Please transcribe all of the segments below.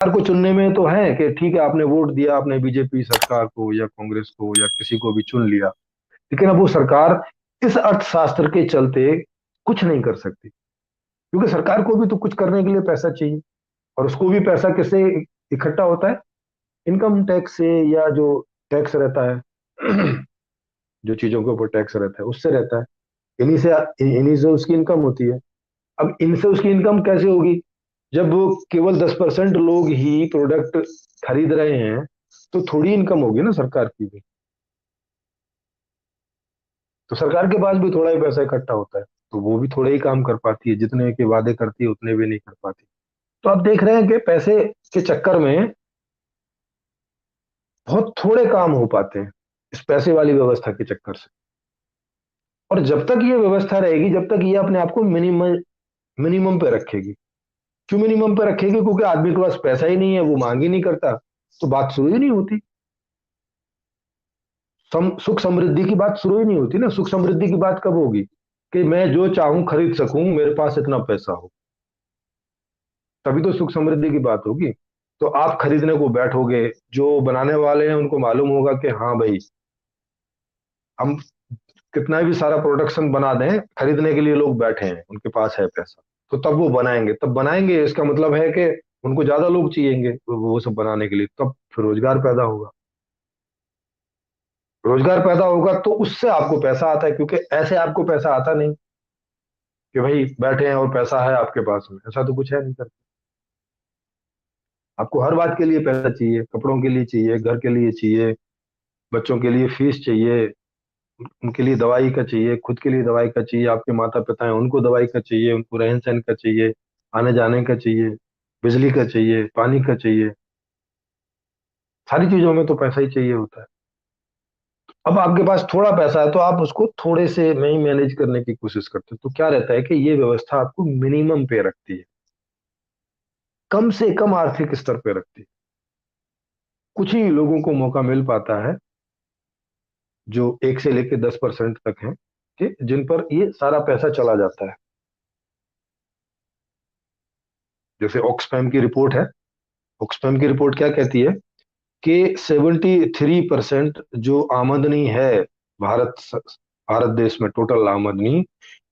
सरकार को चुनने में तो है कि ठीक है, आपने वोट दिया, आपने बीजेपी सरकार को या कांग्रेस को या किसी को भी चुन लिया, लेकिन अब वो सरकार इस अर्थशास्त्र के चलते कुछ नहीं कर सकती, क्योंकि सरकार को भी तो कुछ करने के लिए पैसा चाहिए। और उसको भी पैसा किससे इकट्ठा होता है? इनकम टैक्स से, या जो टैक्स रहता है जो चीजों के ऊपर टैक्स रहता है उससे रहता है। इन्हीं से उसकी इनकम होती है। अब इनसे उसकी इनकम कैसे होगी? जब वो केवल 10% लोग ही प्रोडक्ट खरीद रहे हैं, तो थोड़ी इनकम होगी ना सरकार की भी। तो सरकार के पास भी थोड़ा ही पैसा इकट्ठा होता है, तो वो भी थोड़े ही काम कर पाती है, जितने के वादे करती है उतने भी नहीं कर पाती। तो आप देख रहे हैं कि पैसे के चक्कर में बहुत थोड़े काम हो पाते हैं, इस पैसे वाली व्यवस्था के चक्कर से। और जब तक ये व्यवस्था रहेगी, जब तक ये अपने आप को मिनिमम मिनिमम पे रखेगी। क्यों मिनिमम पे रखेगी? क्योंकि आदमी के पास पैसा ही नहीं है, वो मांग ही नहीं करता, तो बात शुरू ही नहीं होती। सुख समृद्धि की बात शुरू ही नहीं होती ना। सुख समृद्धि की बात कब होगी? कि मैं जो चाहूं खरीद सकूं, मेरे पास इतना पैसा हो, तभी तो सुख समृद्धि की बात होगी। तो आप खरीदने को बैठोगे, जो बनाने वाले हैं उनको मालूम होगा कि हाँ भाई, हम कितना भी सारा प्रोडक्शन बना दें, खरीदने के लिए लोग बैठे हैं, उनके पास है पैसा, तो तब वो बनाएंगे। तब बनाएंगे इसका मतलब है कि उनको ज्यादा लोग चाहिएंगे वो सब बनाने के लिए, तब फिर रोजगार पैदा होगा। रोजगार पैदा होगा तो उससे आपको पैसा आता है, क्योंकि ऐसे आपको पैसा आता नहीं कि भाई बैठे हैं और पैसा है आपके पास में, ऐसा तो कुछ है नहीं करते। आपको हर बात के लिए पैसा चाहिए, कपड़ों के लिए चाहिए, घर के लिए चाहिए, बच्चों के लिए फीस चाहिए, उनके लिए दवाई का चाहिए, खुद के लिए दवाई का चाहिए, आपके माता पिता हैं उनको दवाई का चाहिए, उनको रहन सहन का चाहिए, आने जाने का चाहिए, बिजली का चाहिए, पानी का चाहिए। सारी चीजों में तो पैसा ही चाहिए होता है। अब आपके पास थोड़ा पैसा है तो आप उसको थोड़े से में ही मैनेज करने की कोशिश करते हो, तो क्या रहता है कि ये व्यवस्था आपको मिनिमम पे रखती है, कम से कम आर्थिक स्तर पे रखती है। कुछ ही लोगों को मौका मिल पाता है, जो 1 से लेकर 10% तक हैं, कि जिन पर ये सारा पैसा चला जाता है। जैसे ऑक्सफैम की रिपोर्ट है। ऑक्सफैम की रिपोर्ट क्या कहती है कि 73% जो आमदनी है भारत भारत देश में, टोटल आमदनी,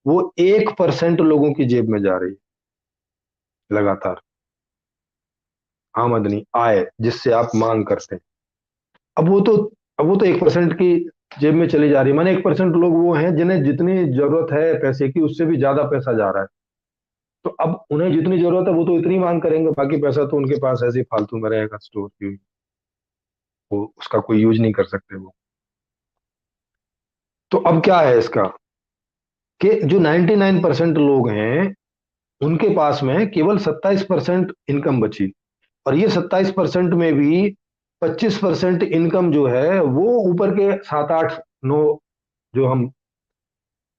वो 1% लोगों की जेब में जा रही है लगातार। आमदनी, आय, जिससे आप मांग करते हैं, अब वो तो अब वो तो 1% की जेब में चली जा रही है। माने 1% लोग वो हैं जिन्हें जितनी जरूरत है पैसे की, उससे भी ज्यादा पैसा जा रहा है। तो अब उन्हें जितनी जरूरत है वो तो इतनी मांग करेंगे, बाकी पैसा तो उनके पास ऐसे ही फालतू में रहेगा स्टोर की। वो उसका कोई यूज नहीं कर सकते वो। तो अब क्या है इसका, कि जो 99% लोग हैं उनके पास में केवल 27% इनकम बची। और ये 27% में भी 25% इनकम जो है वो ऊपर के 7 8 9, जो हम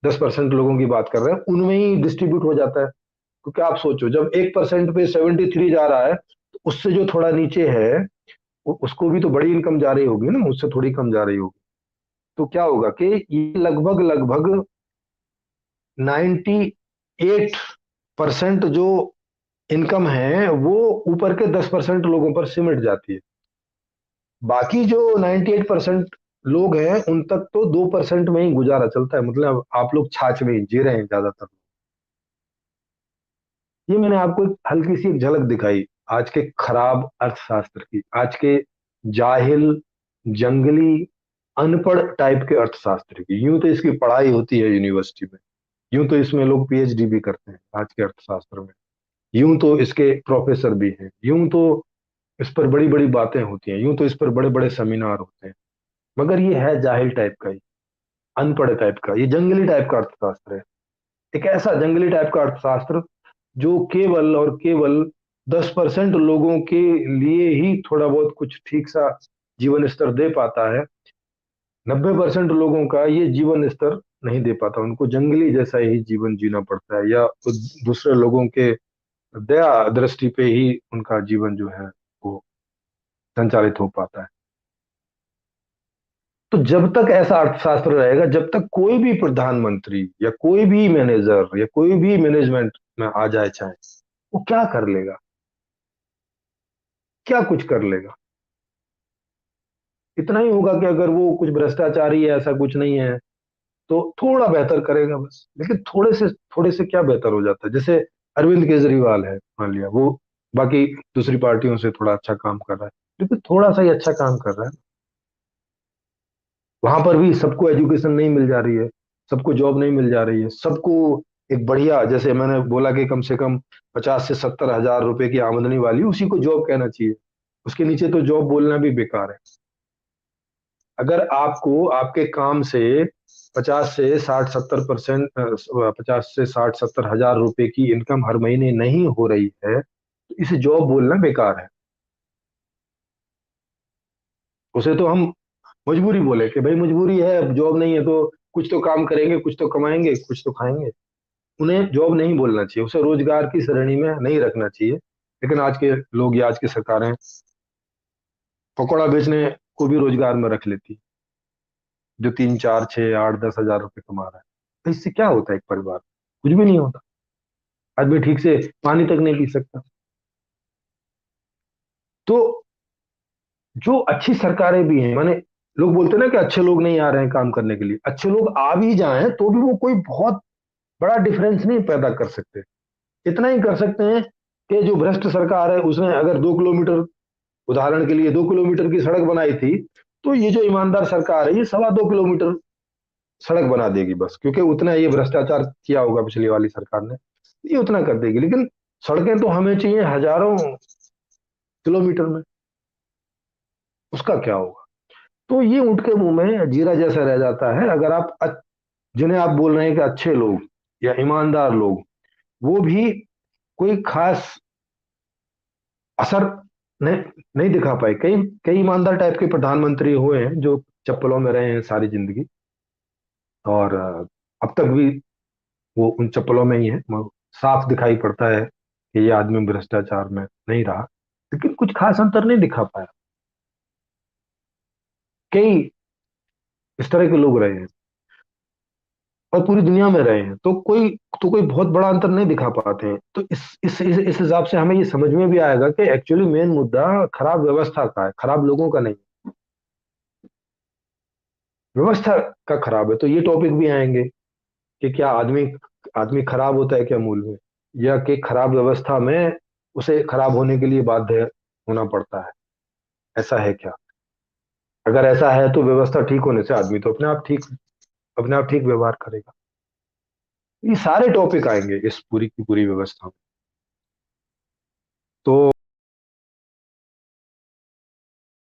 10% लोगों की बात कर रहे हैं, उनमें ही डिस्ट्रीब्यूट हो जाता है। क्योंकि आप सोचो, जब 1% पे 73 जा रहा है, तो उससे जो थोड़ा नीचे है उसको भी तो बड़ी इनकम जा रही होगी ना, उससे थोड़ी कम जा रही होगी। तो क्या होगा कि ये लगभग लगभग 98% जो इनकम है वो ऊपर के 10% लोगों पर सिमट जाती है। बाकी जो 98% लोग हैं उन तक तो 2% में ही गुजारा चलता है। मतलब आप लोग छाछ में ही जी रहे हैं ज्यादातर। ये मैंने आपको एक हल्की सी एक झलक दिखाई आज के खराब अर्थशास्त्र की, आज के जाहिल, जंगली, अनपढ़ टाइप के अर्थशास्त्र की। यूं तो इसकी पढ़ाई होती है यूनिवर्सिटी में, यूं तो इसमें लोग पीएचडी भी करते हैं आज के अर्थशास्त्र में, यूं तो इसके प्रोफेसर भी हैं, यूं तो इस पर बड़ी बड़ी बातें होती हैं, यूं तो इस पर बड़े बड़े सेमिनार होते हैं। मगर ये है जाहिल टाइप का ही, अनपढ़ टाइप का, ये जंगली टाइप का अर्थशास्त्र है। एक ऐसा जंगली टाइप का अर्थशास्त्र जो केवल और केवल 10% लोगों के लिए ही थोड़ा बहुत कुछ ठीक सा जीवन स्तर दे पाता है। 90% लोगों का ये जीवन स्तर नहीं दे पाता, उनको जंगली जैसा ही जीवन जीना पड़ता है, या दूसरे लोगों के दया दृष्टि पे ही उनका जीवन जो है वो संचालित हो पाता है। तो जब तक ऐसा अर्थशास्त्र रहेगा, जब तक कोई भी प्रधानमंत्री या कोई भी मैनेजर या कोई भी मैनेजमेंट में आ जाए चाहे, वो क्या कर लेगा? क्या कुछ कर लेगा? इतना ही होगा कि अगर वो कुछ भ्रष्टाचारी है, ऐसा कुछ नहीं है, तो थोड़ा बेहतर करेगा बस। लेकिन थोड़े से क्या बेहतर हो जाता है? जैसे अरविंद केजरीवाल है, मान लिया वो बाकी दूसरी पार्टियों से थोड़ा अच्छा काम कर रहा है, लेकिन थोड़ा सा ही अच्छा काम कर रहा है। वहां पर भी सबको एजुकेशन नहीं मिल जा रही है, सबको जॉब नहीं मिल जा रही है, सबको एक बढ़िया, जैसे मैंने बोला कि कम से कम 50 से 70 हजार रुपए की आमदनी वाली, उसी को जॉब कहना चाहिए। उसके नीचे तो जॉब बोलना भी बेकार है। अगर आपको आपके काम से 50 से 60 70%, 50 से 60 70 हजार रुपए की इनकम हर महीने नहीं हो रही है, तो इसे जॉब बोलना बेकार है। उसे तो हम मजबूरी बोले कि भाई मजबूरी है, अब जॉब नहीं है तो कुछ तो काम करेंगे, कुछ तो कमाएंगे, कुछ तो खाएंगे। उन्हें जॉब नहीं बोलना चाहिए, उसे रोजगार की श्रेणी में नहीं रखना चाहिए। लेकिन आज के लोग या आज की सरकारें पकौड़ा बेचने को भी रोजगार में रख लेती, जो 3 4 6 8 10 हजार रुपए कमा रहा है। तो इससे क्या होता है? एक परिवार कुछ भी नहीं होता, आदमी ठीक से पानी तक नहीं पी सकता। तो जो अच्छी सरकारें भी हैं, माने लोग बोलते हैं ना कि अच्छे लोग नहीं आ रहे हैं काम करने के लिए, अच्छे लोग आ भी जाएं तो भी वो कोई बहुत बड़ा डिफरेंस नहीं पैदा कर सकते। इतना ही कर सकते हैं कि जो भ्रष्ट सरकार है उसने अगर 2 किलोमीटर, उदाहरण के लिए 2 किलोमीटर की सड़क बनाई थी, तो ये जो ईमानदार सरकार है ये 2.25 किलोमीटर सड़क बना देगी बस, क्योंकि उतना ये भ्रष्टाचार किया होगा पिछली वाली सरकार ने, ये उतना कर देगी। लेकिन सड़कें तो हमें चाहिए हजारों किलोमीटर में, उसका क्या होगा? तो ये ऊंट के मुंह में जीरा जैसा रह जाता है। अगर आप जिन्हें आप बोल रहे हैं कि अच्छे लोग या ईमानदार लोग, वो भी कोई खास असर नहीं नहीं दिखा पाए। कई कई ईमानदार टाइप के प्रधानमंत्री हुए हैं जो चप्पलों में रहे हैं सारी जिंदगी, और अब तक भी वो उन चप्पलों में ही है। साफ दिखाई पड़ता है कि ये आदमी भ्रष्टाचार में नहीं रहा, लेकिन कुछ खास अंतर नहीं दिखा पाया। कई इस तरह के लोग रहे हैं और पूरी दुनिया में रहे हैं, तो कोई बहुत बड़ा अंतर नहीं दिखा पाते हैं। तो इस हिसाब से हमें ये समझ में भी आएगा कि एक्चुअली मेन मुद्दा खराब व्यवस्था का है, खराब लोगों का नहीं। व्यवस्था का खराब है, तो ये टॉपिक भी आएंगे कि क्या आदमी आदमी खराब होता है क्या मूल में, या कि खराब व्यवस्था में उसे खराब होने के लिए बाध्य होना पड़ता है, ऐसा है क्या? अगर ऐसा है तो व्यवस्था ठीक होने से आदमी तो अपने आप ठीक व्यवहार करेगा। ये सारे टॉपिक आएंगे इस पूरी की पूरी व्यवस्था में। तो